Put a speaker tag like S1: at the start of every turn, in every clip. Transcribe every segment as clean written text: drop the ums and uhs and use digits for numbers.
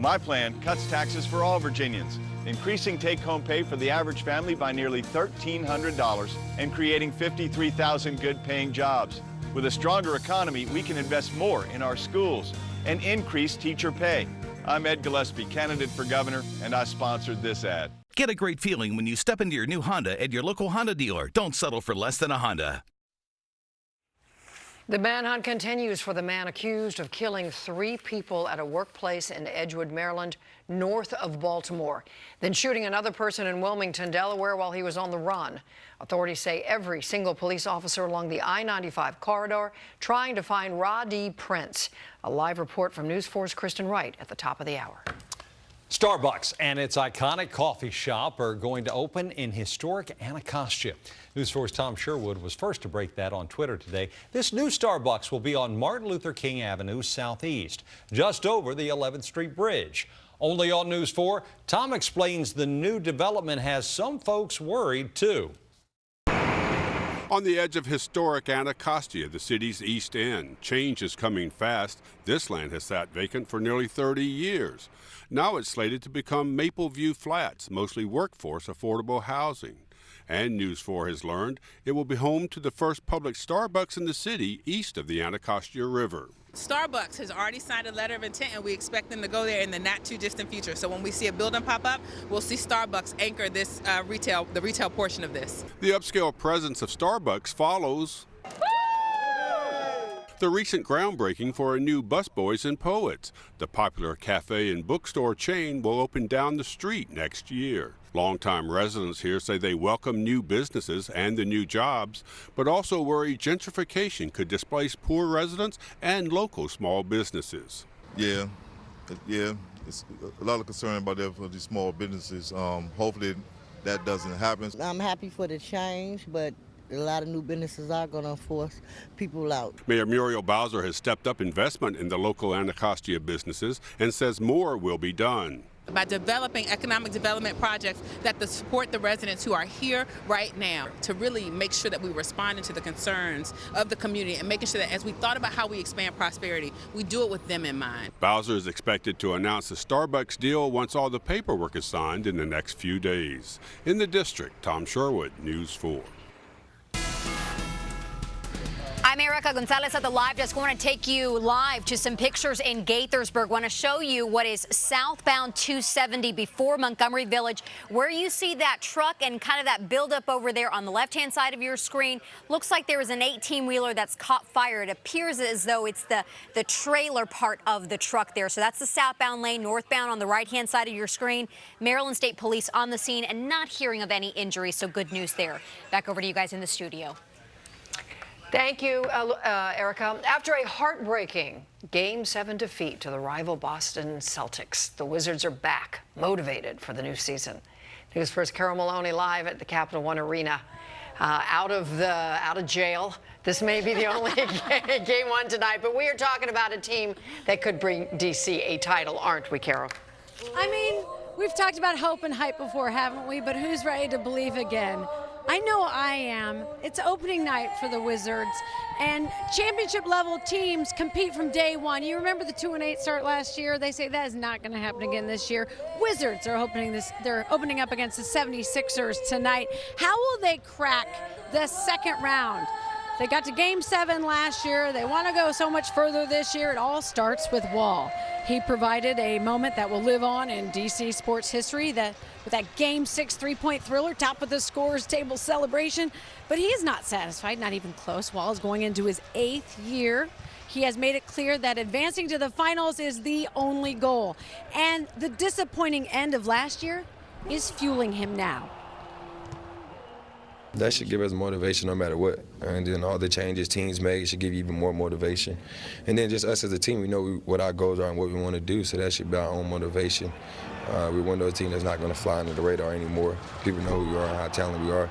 S1: My plan cuts taxes for all Virginians, increasing take-home pay for the average family by nearly $1,300 and creating 53,000 good-paying jobs. With a stronger economy, we can invest more in our schools and increase teacher pay. I'm Ed Gillespie, candidate for governor, and I sponsored this ad.
S2: Get a great feeling when you step into your new Honda at your local Honda dealer. Don't settle for less than a Honda.
S3: The manhunt continues for the man accused of killing 3 people at a workplace in Edgewood, Maryland, north of Baltimore, then shooting another person in Wilmington, Delaware, while he was on the run. Authorities say every single police officer along the I-95 corridor trying to find Roddy Prince. A live report from News 4's Kristen Wright at the top of the hour.
S4: Starbucks and its iconic coffee shop are going to open in historic Anacostia. News 4's Tom Sherwood was first to break that on Twitter today. This new Starbucks will be on Martin Luther King Avenue Southeast, just over the 11th Street Bridge. Only on News 4, Tom explains the new development has some folks worried, too.
S5: On the edge of historic Anacostia, the city's east end, change is coming fast. This land has sat vacant for nearly 30 years. Now it's slated to become Mapleview Flats, mostly workforce affordable housing. And News 4 has learned it will be home to the first public Starbucks in the city east of the Anacostia River.
S6: Starbucks has already signed a letter of intent, and we expect them to go there in the not too distant future. So when we see a building pop up, we'll see Starbucks anchor this the retail portion of this.
S5: The upscale presence of Starbucks follows the recent groundbreaking for a new Busboys and Poets. The popular cafe and bookstore chain will open down the street next year. Longtime residents here say they welcome new businesses and the new jobs, but also worry gentrification could displace poor residents and local small businesses.
S7: Yeah, it's a lot of concern about that for these small businesses. Hopefully that doesn't happen.
S8: I'm happy for the change, but a lot of new businesses are going to force people out.
S5: Mayor Muriel Bowser has stepped up investment in the local Anacostia businesses and says more will be done.
S6: By developing economic development projects that support the residents who are here right now, to really make sure that we respond to the concerns of the community and making sure that as we thought about how we expand prosperity, we do it with them in mind.
S5: Bowser is expected to announce the Starbucks deal once all the paperwork is signed in the next few days. In the district, Tom Sherwood, News 4.
S9: I'm Erica Gonzalez at the Live Desk. I want to take you live to some pictures in Gaithersburg. I want to show you what is southbound 270 before Montgomery Village, where you see that truck and kind of that buildup over there on the left-hand side of your screen. Looks like there was an 18-wheeler that's caught fire. It appears as though it's the trailer part of the truck there. So that's the southbound lane, northbound on the right-hand side of your screen. Maryland State Police on the scene and not hearing of any injuries, so good news there. Back over to you guys in the studio.
S3: Thank you, Erica. After a heartbreaking Game 7 defeat to the rival Boston Celtics, the Wizards are back, motivated for the new season. News First Carol Maloney live at the Capital One Arena. Out of jail. This may be the only game one tonight, but we are talking about a team that could bring DC a title, aren't we, Carol?
S10: I mean, we've talked about hope and hype before, haven't we? But who's ready to believe again? I know I am. It's opening night for the Wizards, and championship-level teams compete from day one. You remember the 2-8 start last year? They say that is not going to happen again this year. Wizards are they're opening up against the 76ers tonight. How will they crack the second round? They got to Game 7 last year. They want to go so much further this year. It all starts with Wall. He provided a moment that will live on in DC sports history, with that Game 6 3-point thriller, top of the scorers table celebration. But he is not satisfied, not even close. Wall is going into his 8th year. He has made it clear that advancing to the finals is the only goal. And the disappointing end of last year is fueling him now.
S11: That should give us motivation no matter what. And then all the changes teams make should give you even more motivation. And then just us as a team, we know what our goals are and what we want to do, so that should be our own motivation. We're one of those teams that's not going to fly under the radar anymore. People know who we are and how talented we are.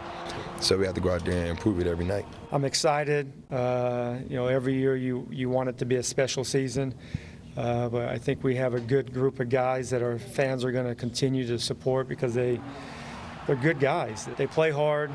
S11: So we have to go out there and prove it every night.
S12: I'm excited. Every year you want it to be a special season. But I think we have a good group of guys that our fans are going to continue to support because they're good guys. They play hard.